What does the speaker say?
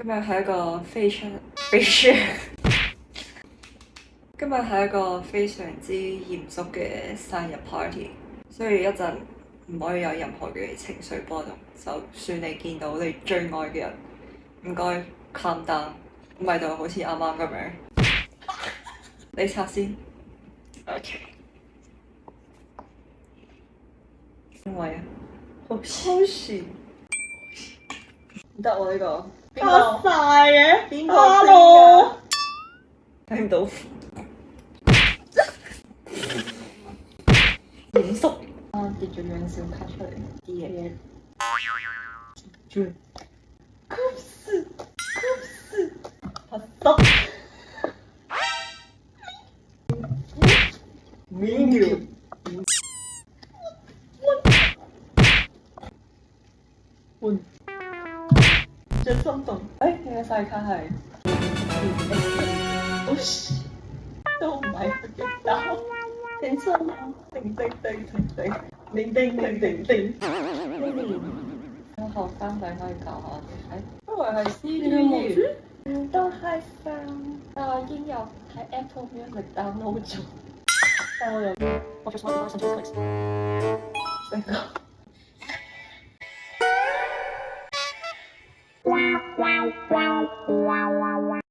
今日係一個非常之嚴肅嘅生日 party，所以一陣唔可以有任何嘅情緒波動。就算你見到你最愛嘅人，唔該 calm down，唔係就好似啱啱咁樣。你拆先。OK。因為好笑。唔得喎呢個。黑晒嘅，邊個？Hello，睇唔到。嚴肅。跌咗張小卡出嚟啲嘢。Coops，發濕。Menu。換。最心動。你嘅細卡係。好似都唔係佢嘅膽。點真啊？叮叮叮叮叮，叮叮叮叮叮。呢年有後生仔可以教下我哋睇，因為係 CD 唔都係上，但我已經有喺 Apple Music download 咗，但我又我做錯咗成個。Wow wow wow.